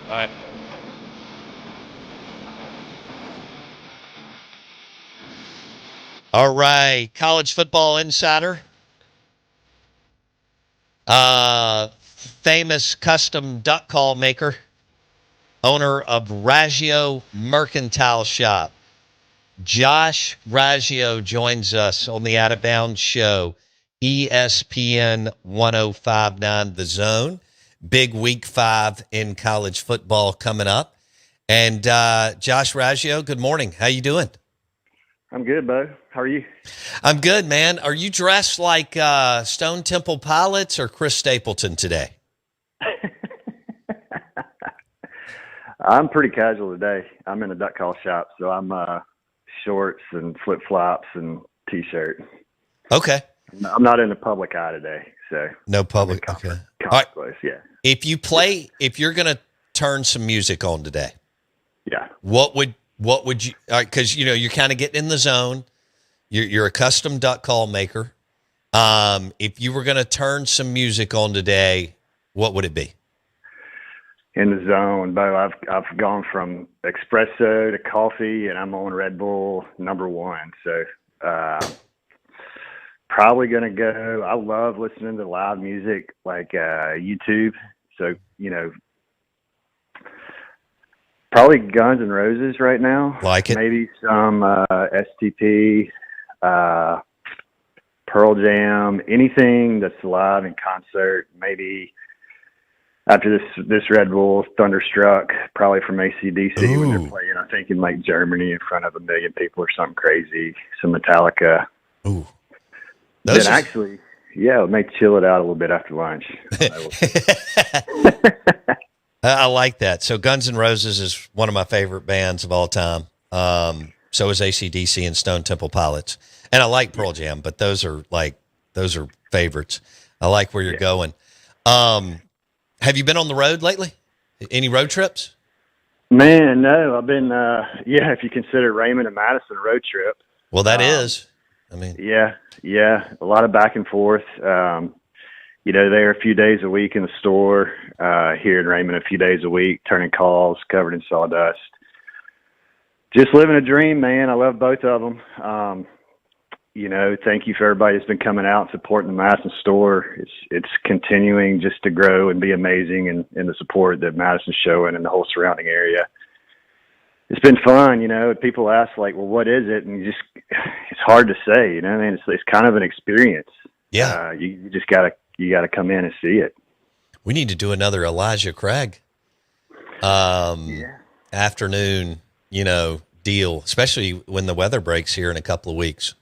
All right. All right. College Football Insider. Famous custom duck call maker. Owner of Raggio Mercantile Shop. Josh Raggio joins us on the Out of Bounds Show. ESPN 1059 The Zone. Big week 5 in college football coming up. And Josh Raggio, good morning. How you doing? I'm good, Bo. How are you? I'm good, man. Are you dressed like Stone Temple Pilots or Chris Stapleton today? I'm pretty casual today. I'm in a duck call shop, so I'm shorts and flip flops and t-shirt. Okay. I'm not in the public eye today, so No I'm in public. Okay. All conference right. clothes. Yeah, If you're going to turn some music on today, yeah. what would you? Because you're kind of getting in the zone. You're a custom duck call maker. If you were going to turn some music on today, what would it be? In the zone, Bo. I've gone from espresso to coffee, and I'm on Red Bull #1. So probably gonna go. I love listening to live music like YouTube. So probably Guns N' Roses right now. Like it? Maybe some STP, Pearl Jam, anything that's live in concert. Maybe after this Red Bull, Thunderstruck, probably from AC/DC when they're playing. I think in like Germany in front of 1 million people or something crazy. Some Metallica. Ooh. Then actually, yeah, it may chill it out a little bit after lunch. I like that. So Guns N' Roses is one of my favorite bands of all time. So is AC/DC and Stone Temple Pilots. And I like Pearl Jam, but those are favorites. I like where you're going. Have you been on the road lately? Any road trips? Man, no. I've been, if you consider Raymond and Madison a road trip. Well, that is. Yeah. A lot of back and forth. They're a few days a week in the store, here in Raymond, a few days a week, turning calls, covered in sawdust. Just living a dream, man. I love both of them. Thank you for everybody that's been coming out and supporting the Madison store. It's continuing just to grow and be amazing, and the support that Madison's showing and the whole surrounding area. It's been fun, people ask like, well, what is it? And it's hard to say, it's kind of an experience. Yeah. You just gotta come in and see it. We need to do another Elijah Craig, afternoon, deal, especially when the weather breaks here in a couple of weeks.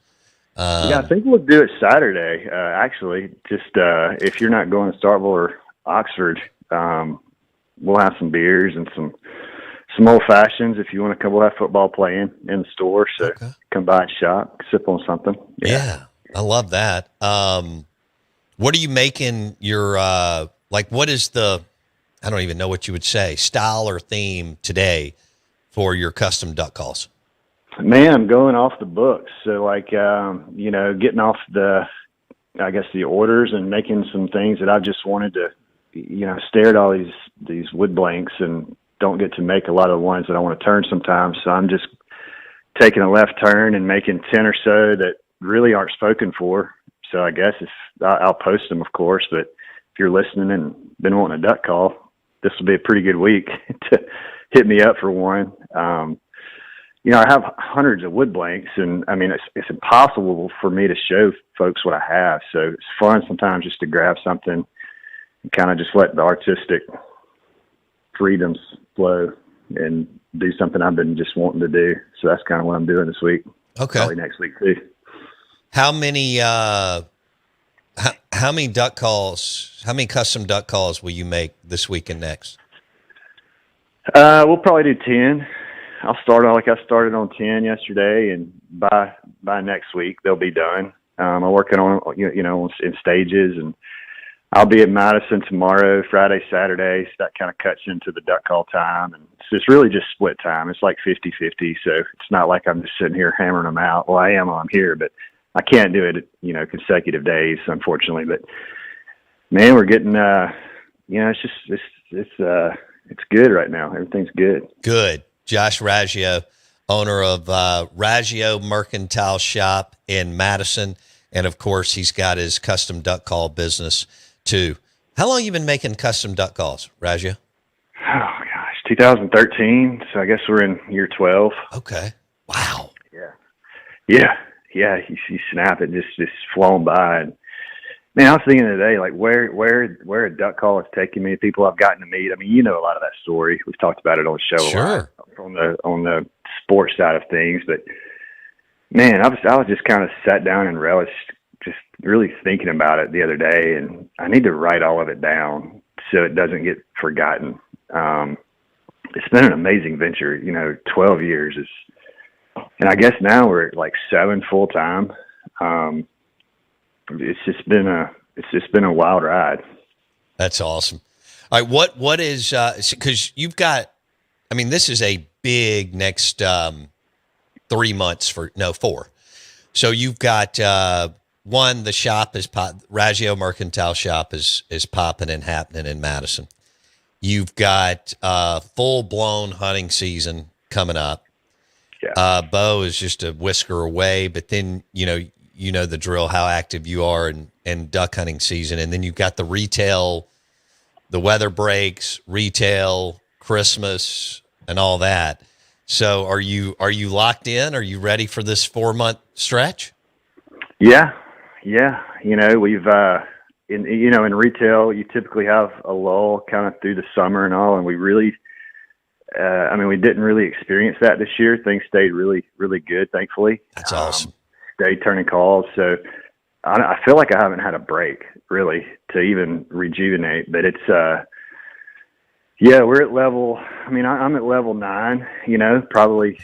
I think we'll do it Saturday. Actually, just if you're not going to Starkville or Oxford, we'll have some beers and some old fashions if you want to come. We'll have football playing in the store, so come by and shop, sip on something. Yeah, I love that. What are you making your what is the, I don't even know what you would say, style or theme today for your custom duck calls? Man, I'm going off the books. So getting off the orders and making some things that I've just wanted to, stare at all these wood blanks and don't get to make a lot of the ones that I want to turn sometimes. So I'm just taking a left turn and making 10 or so that really aren't spoken for. So I guess I'll post them, of course, but if you're listening and been wanting a duck call, this will be a pretty good week to hit me up for one. I have hundreds of wood blanks, and I mean, it's impossible for me to show folks what I have. So it's fun sometimes just to grab something and kind of just let the artistic freedoms flow and do something I've been just wanting to do. So that's kind of what I'm doing this week. Okay. Probably next week too. How many duck calls, how many custom duck calls will you make this week and next? We'll probably do 10. I'll start like I started on 10 yesterday, and by next week they'll be done. I'm working on in stages, and I'll be at Madison tomorrow, Friday, Saturday. So that kind of cuts into the duck call time, and it's really just split time. It's like 50-50. So it's not like I'm just sitting here hammering them out. Well, I am while I'm here, but I can't do it, consecutive days, unfortunately. But man, we're getting, it's it's good right now. Everything's good. Good. Josh Raggio, owner of Raggio Mercantile Shop in Madison. And, of course, he's got his custom duck call business, too. How long you been making custom duck calls, Raggio? Oh, gosh, 2013. So I guess we're in year 12. Okay. Wow. Yeah. You snap it, just flown by. And, man, I was thinking today, like where a duck call is taking me, people I've gotten to meet. I mean, you know a lot of that story. We've talked about it on the show a lot on the sports side of things. But man, I was just kind of sat down and relished, just really thinking about it the other day, and I need to write all of it down so it doesn't get forgotten. It's been an amazing venture. 12 years is, and I guess now we're at like 7 full time. It's just been a wild ride. That's awesome. All right, what is because you've got, I mean, this is a big next 3 months 4. So you've got one, the shop is Raggio Mercantile Shop is popping and happening in Madison. You've got full blown hunting season coming up. Yeah. Bo is just a whisker away, but then you know the drill, how active you are in duck hunting season. And then you've got the retail, the weather breaks, retail, Christmas, and all that. So are you locked in? Are you ready for this 4-month stretch? Yeah. We've, in retail, you typically have a lull kind of through the summer and all. And we really, we didn't really experience that this year. Things stayed really, really good, thankfully. That's awesome. Stayed turning calls. So I feel like I haven't had a break really to even rejuvenate, but it's, we're at level, I'm at level 9, probably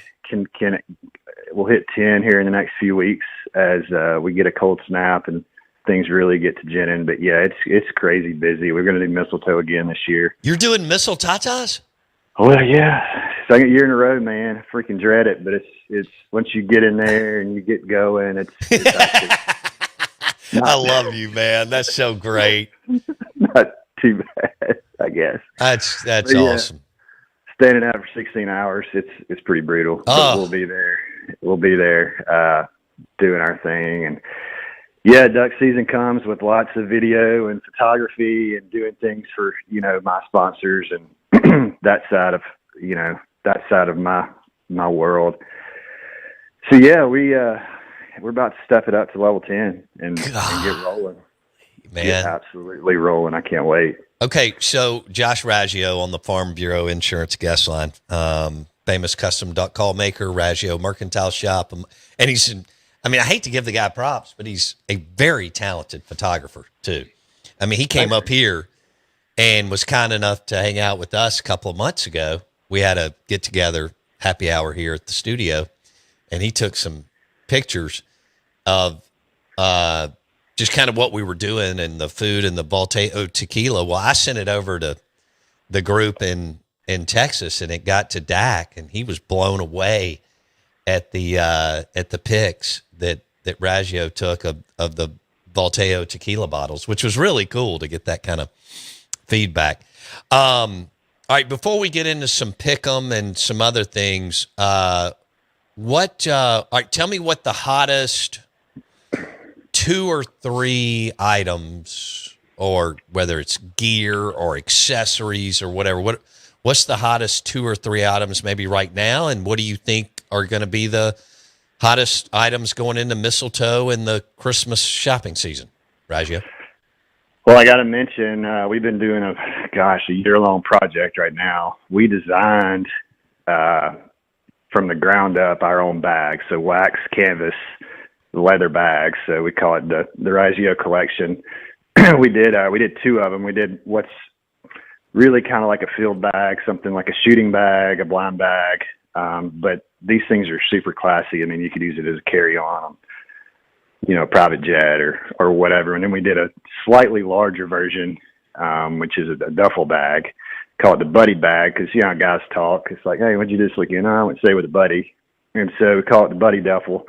we'll hit 10 here in the next few weeks as, we get a cold snap and things really get to ginning. But yeah, it's crazy busy. We're going to do mistletoe again this year. You're doing mistletoe? Well, yeah, second year in a row, man. I freaking dread it, but it's once you get in there and you get going, it's I love you, man. That's so great. Not too bad, I guess. That's awesome. Standing out for 16 hours, it's pretty brutal. Oh. But we'll be there. We'll be there doing our thing. And yeah, duck season comes with lots of video and photography and doing things for, my sponsors and that side of my world. So yeah, we're about to step it up to level 10 and get rolling. Man, get absolutely rolling. I can't wait. Okay, so Josh Raggio on the Farm Bureau Insurance guest line, famous custom duck call maker, Raggio Mercantile Shop, and he's. I hate to give the guy props, but he's a very talented photographer too. He came up here and was kind enough to hang out with us a couple of months ago. We had a get together happy hour here at the studio, and he took some pictures of just kind of what we were doing and the food and the Volteo tequila. Well, I sent it over to the group in Texas, and it got to Dak, and he was blown away at the pics that Raggio took of the Volteo tequila bottles, which was really cool to get that kind of feedback. All right, before we get into some pick'em and some other things, all right, tell me what the hottest 2 or 3 items, or whether it's gear or accessories or whatever. What's the hottest 2 or 3 items maybe right now, and what do you think are going to be the hottest items going into mistletoe and the Christmas shopping season, Raggio? Well, I got to mention, we've been doing a year-long project right now. We designed from the ground up our own bags, so wax, canvas, leather bags. So we call it the Raggio collection. we did 2 of them. We did what's really kind of like a field bag, something like a shooting bag, a blind bag. But these things are super classy. You could use it as a carry-on, private jet or whatever. And then we did a slightly larger version, which is a duffel bag. Call it the buddy bag, because how guys talk. It's like, hey, what'd you do this weekend? I went to stay with a buddy. And so we call it the buddy duffel.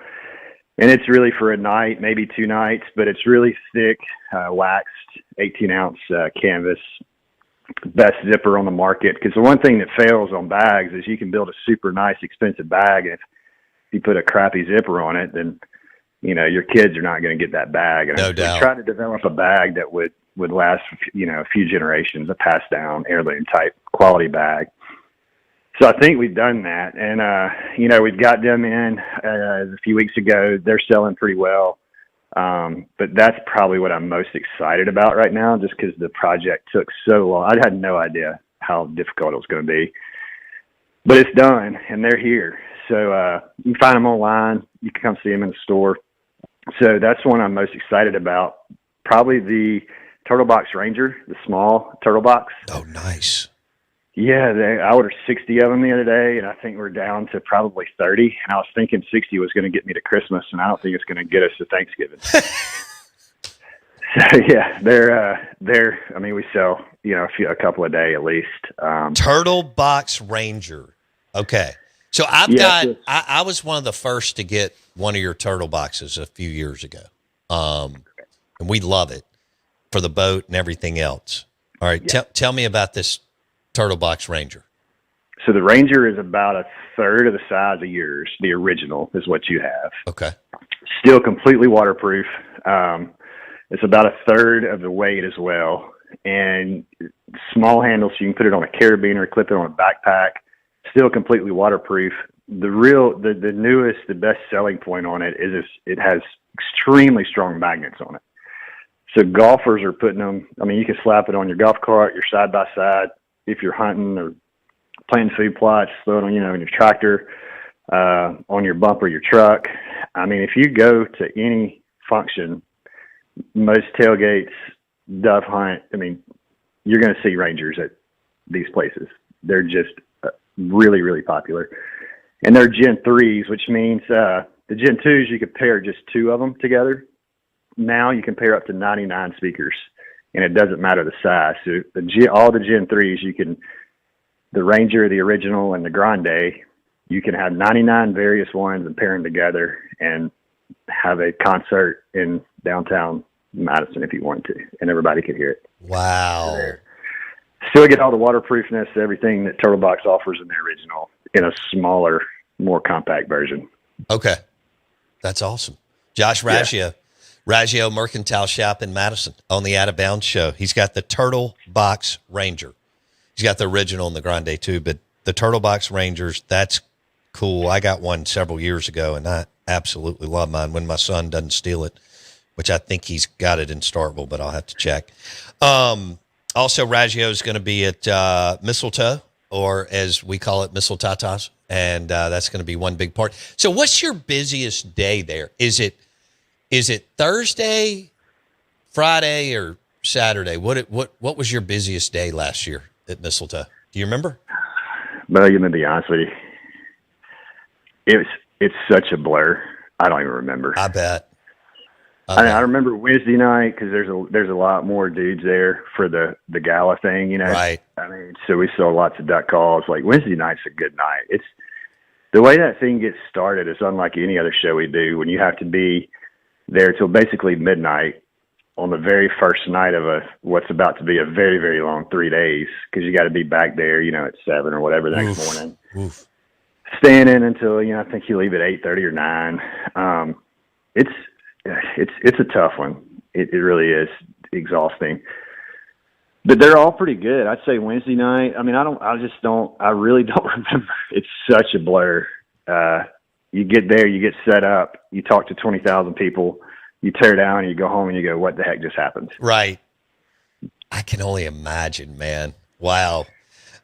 And it's really for a night, maybe 2 nights, but it's really thick, waxed, 18-ounce canvas. best zipper on the market. Because the one thing that fails on bags is you can build a super nice, expensive bag. If you put a crappy zipper on it, then, you know, your kids are not going to get that bag. And No doubt. we tried to develop a bag that would last, you know, a few generations, a passed down heirloom type quality bag. So I think we've done that. And, you know, we've got them in a few weeks ago. They're selling pretty well. But that's probably what I'm most excited about right now, just because the project took so long. I had no idea how difficult it was going to be, but it's done and they're here. So, you can find them online. You can come see them in the store. So that's one I'm most excited about. Probably the Turtle Box Ranger, the small Turtle Box. Oh, nice. Yeah, I ordered 60 of them the other day, and I think we're down to probably 30. And I was thinking 60 was going to get me to Christmas, and I don't think it's going to get us to Thanksgiving. So yeah, they're. I mean, we sell, you know, a couple a day at least. Turtle Box Ranger. Okay, so I was one of the first to get one of your turtle boxes a few years ago, and we love it for the boat and everything else. All right, tell me about this Turtle Box Ranger. So the Ranger is about a third of the size of yours. The original is what you have. Okay. Still completely waterproof. It's about a third of the weight as well. And small handles, so you can put it on a carabiner, clip it on a backpack. Still completely waterproof. The newest, the best selling point on it is it has extremely strong magnets on it. So golfers are putting them, I mean, you can slap it on your golf cart, your side by side. If you're hunting or playing food plots, throw it on, you know, in your tractor, on your bumper, your truck. I mean, if you go to any function, most tailgates, dove hunt, I mean, you're going to see Rangers at these places. They're just really, really popular. And they're Gen 3s, which means the Gen 2s, you could pair just two of them together. Now you can pair up to 99 speakers. And it doesn't matter the size. So all the Gen 3s, you can, the Ranger, the original, and the Grande, you can have 99 various ones and pair them together and have a concert in downtown Madison if you wanted to, and everybody could hear it. Wow. Still get all the waterproofness, everything that Turtle Box offers in the original in a smaller, more compact version. Okay. That's awesome. Josh Raggio. Yeah. Raggio Mercantile Shop in Madison on the Out of Bounds show. He's got the Turtle Box Ranger. He's got the original and the Grande too, but the Turtle Box Rangers, that's cool. I got one several years ago, and I absolutely love mine when my son doesn't steal it, which I think he's got it in Starkville, but I'll have to check. Also, Raggio is going to be at Mistletoe, or as we call it, Mistletatas, and that's going to be one big part. So what's your busiest day there? Is it Thursday, Friday, or Saturday? What was your busiest day last year at Mistletoe? Do you remember? Well, I'm gonna be honest with you. It's such a blur. I don't even remember. I bet. I remember Wednesday night because there's a lot more dudes there for the gala thing, you know. Right. I mean, so we saw lots of duck calls. Like Wednesday night's a good night. It's the way that thing gets started is unlike any other show we do. When you have to be there till basically midnight on the very first night of what's about to be a very, very long 3 days, because you got to be back there, you know, at 7 or whatever the next morning. Oof. Staying in until, you know, I think you leave at 8:30 or 9. It's a tough one. It really is exhausting. But they're all pretty good. I'd say Wednesday night. I mean, I really don't remember. It's such a blur. You get there, you get set up, you talk to 20,000 people, you tear down, and you go home and you go, what the heck just happened? Right. I can only imagine, man. Wow.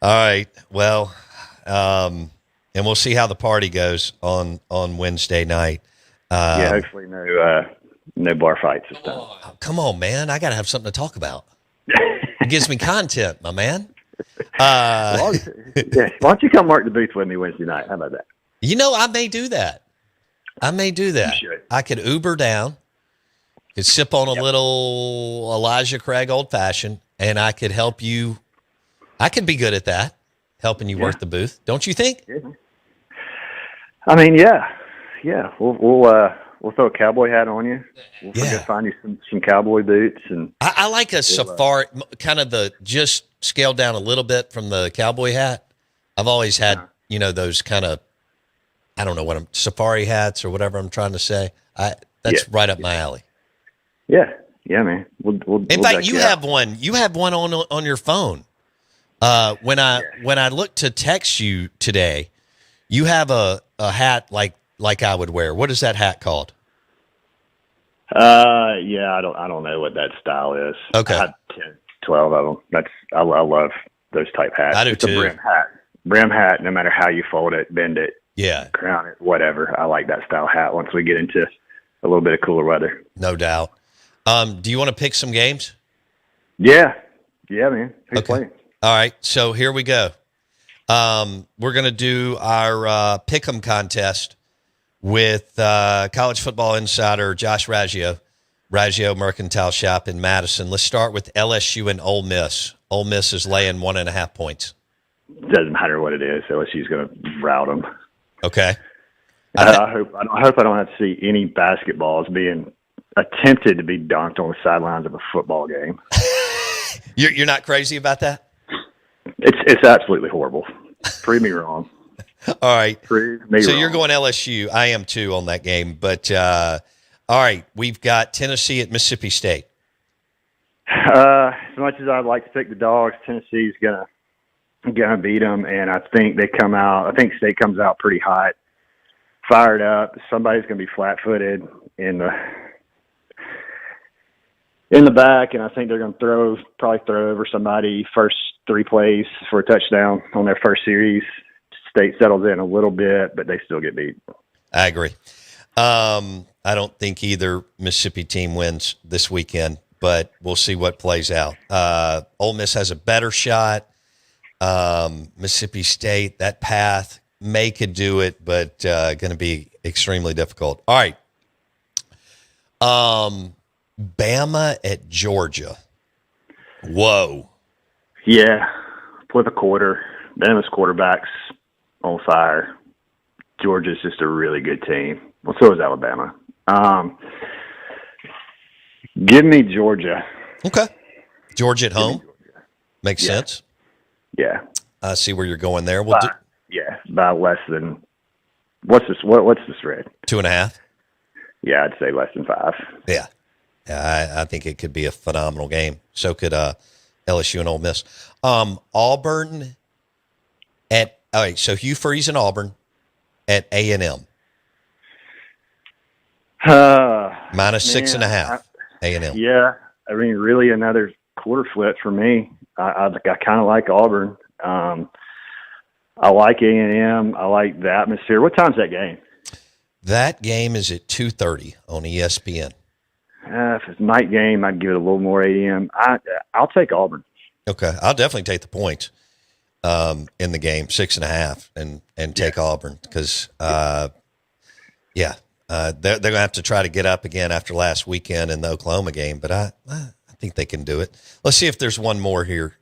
All right. Well, and we'll see how the party goes on Wednesday night. Yeah, hopefully no bar fights this time. Oh, come on, man. I got to have something to talk about. It gives me content, my man. Why don't you come work the booth with me Wednesday night? How about that? You know, I may do that. You should. I could Uber down, could sip on a little Elijah Craig Old Fashioned, and I could help you. I could be good at that, helping you work the booth. Don't you think? Yeah. I mean, yeah. We'll throw a cowboy hat on you. We'll go find you some cowboy boots, and I like a safari, kind of the just scaled down a little bit from the cowboy hat. I've always had, those kind of, I don't know what safari hats or whatever I'm trying to say. That's right up my alley. Yeah. Yeah, man. In fact, you have one. You have one on your phone. When I looked to text you today, you have a hat like I would wear. What is that hat called? Yeah, I don't know what that style is. Okay. I had 10, 12 of them. I love those type hats. I do it's too. A brim hat. Brim hat, no matter how you fold it, bend it, crown it, whatever. I like that style hat once we get into a little bit of cooler weather. No doubt. Do you want to pick some games? Yeah. Yeah, man. Who's playing? All right. So here we go. We're going to do our pick'em contest with college football insider Josh Raggio Mercantile Shop in Madison. Let's start with LSU and Ole Miss. Ole Miss is laying 1.5 points. Doesn't matter what it is. LSU's going to rout them. Okay. I hope I don't have to see any basketballs being attempted to be dunked on the sidelines of a football game. You're not crazy about that? It's absolutely horrible. Prove me wrong. All right. Prove me wrong. You're going LSU. I am too on that game. But all right, we've got Tennessee at Mississippi State. As much as I'd like to pick the dogs, Tennessee's gonna beat them, and I think State comes out pretty hot, fired up. Somebody's gonna be flat-footed in the back, and I think they're going to probably throw over somebody first 3 plays for a touchdown on their first series. State settles in a little bit, but they still get beat. I agree. I don't think either Mississippi team wins this weekend, but we'll see what plays out. Ole Miss has a better shot. Mississippi State, that path could do it, but going to be extremely difficult. All right. Bama at Georgia. Whoa. Yeah, flip a quarter. Bama's quarterback's on fire. Georgia's just a really good team. Well, so is Alabama. Give me Georgia. Okay. Georgia at home. Makes sense. Yeah. I see where you're going there. By less than what's the spread? 2.5. Yeah, I'd say less than 5. Yeah. I think it could be a phenomenal game. So could LSU and Ole Miss. Auburn at all right. So Hugh Freeze and Auburn at A&M. Minus 6.5. A&M. Yeah, I mean, really another quarter flip for me. I kind of like Auburn. I like A&M. I like the atmosphere. What time's that game? That game is at 2:30 on ESPN. If it's a night game, I'd give it a little more A.M. I'll take Auburn. Okay, I'll definitely take the points in the game, 6.5, and take Auburn because, they're going to have to try to get up again after last weekend in the Oklahoma game. But I think they can do it. Let's see if there's one more here.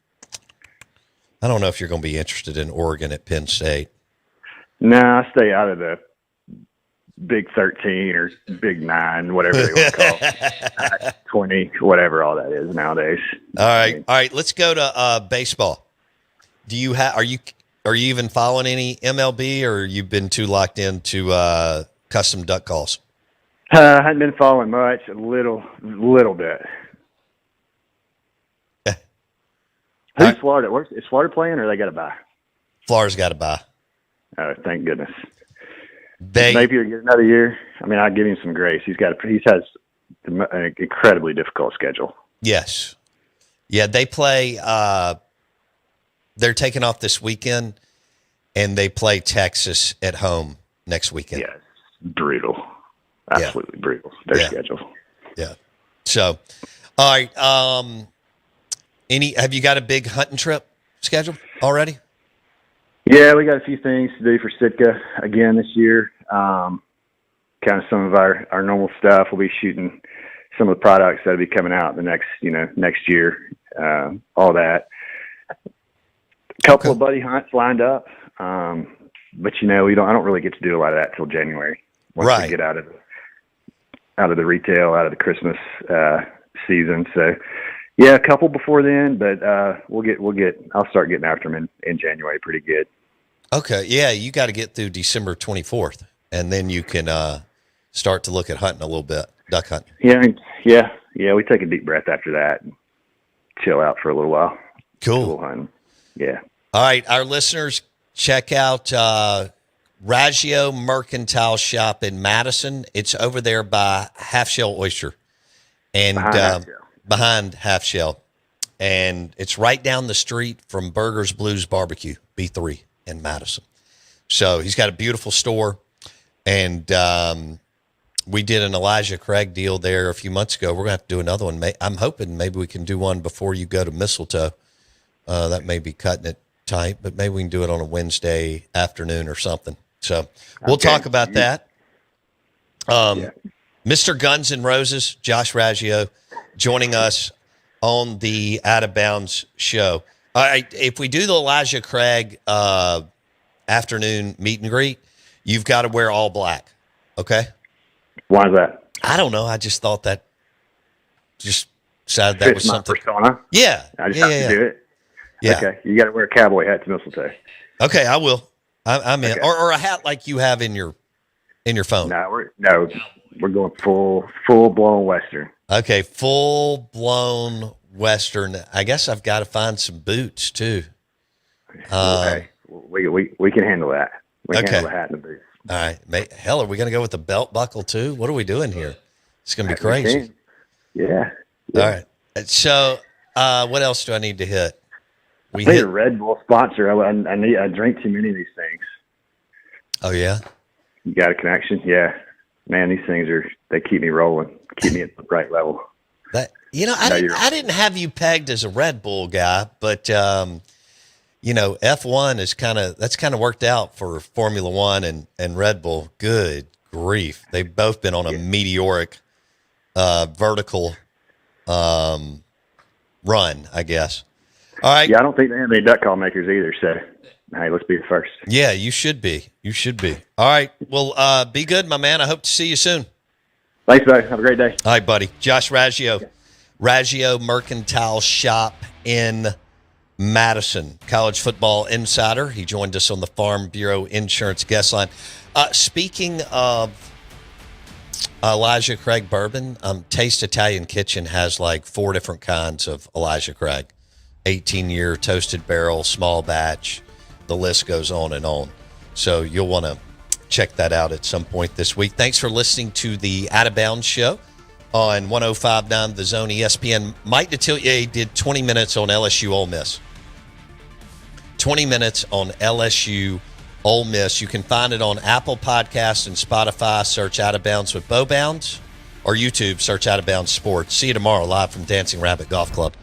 I don't know if you're going to be interested in Oregon at Penn State. Nah, I stay out of the Big 13 or Big 9, whatever they want to call it. 20, whatever all that is nowadays. All right. Let's go to baseball. Do you are you even following any MLB, or you've been too locked into custom duck calls? I hadn't been following much. A little bit. Who's Florida? Is Florida playing, or they got to buy? Florida's got to buy. Oh, thank goodness. Maybe get another year. I mean, I give him some grace. He has an incredibly difficult schedule. Yes. Yeah, they play. They're taking off this weekend, and they play Texas at home next weekend. Yeah, brutal. Absolutely brutal. Their schedule. Yeah. So, all right. Have you got a big hunting trip scheduled already? Yeah, we got a few things to do for Sitka again this year. Kind of some of our normal stuff. We'll be shooting some of the products that'll be coming out the next year. All that. A couple of buddy hunts lined up. But I don't really get to do a lot of that till January. Once we get out of the retail, out of the Christmas season. So Yeah, a couple before then, but I'll start getting after them in January pretty good. Okay, yeah, you got to get through December 24th, and then you can start to look at hunting a little bit, duck hunting. Yeah. We take a deep breath after that and chill out for a little while. Cool. Hunting. Yeah. All right, our listeners, check out Raggio Mercantile Shop in Madison. It's over there by Half Shell Oyster, and behind Half Shell, and it's right down the street from Burgers Blues Barbecue, B3 in Madison. So he's got a beautiful store, and we did an Elijah Craig deal there a few months ago. We're going to have to do another one. I'm hoping maybe we can do one before you go to Mistletoe. That may be cutting it tight, but maybe we can do it on a Wednesday afternoon or something. So we'll talk about that. Mr. Guns N' Roses, Josh Raggio, joining us on the Out of Bounds show. All right, if we do the Elijah Craig afternoon meet and greet, you've got to wear all black, okay? Why is that? I don't know. I just thought that just decided that was something. Persona. Yeah. I just have to do it. Yeah. Okay. You got to wear a cowboy hat to Mistletoe. Okay, I will. I'm in. Okay. Or a hat like you have in your phone. No, we're going full blown Western. Okay, full blown Western. I guess I've got to find some boots too. Okay. We can handle that. We can handle the hat and the boots. All right. Hell, are we going to go with the belt buckle too? What are we doing here? It's going to be crazy. Yeah. All right. So, what else do I need to hit? I need a Red Bull sponsor. I drink too many of these things. Oh yeah. You got a connection? Yeah. Man, these things they keep me rolling, keep me at the right level. I didn't have you pegged as a Red Bull guy, but F1 is that's kind of worked out for Formula One and Red Bull. Good grief. They've both been on a meteoric vertical run, I guess. All right. Yeah, I don't think they have any duck call makers either, so hey, let's be the first. Yeah, you should be. All right. Well, be good, my man. I hope to see you soon. Thanks, buddy. Have a great day. All right, buddy. Josh Raggio, Raggio Mercantile Shop in Madison, college football insider. He joined us on the Farm Bureau Insurance guest line. Speaking of Elijah Craig bourbon, Taste Italian Kitchen has like 4 different kinds of Elijah Craig. 18-year toasted barrel, small batch. The list goes on and on. So you'll want to check that out at some point this week. Thanks for listening to the Out of Bounds show on 105.9 The Zone ESPN. Mike Detillier did 20 minutes on LSU Ole Miss. 20 minutes on LSU Ole Miss. You can find it on Apple Podcasts and Spotify. Search Out of Bounds with Bo Bounds, or YouTube, search Out of Bounds Sports. See you tomorrow live from Dancing Rabbit Golf Club.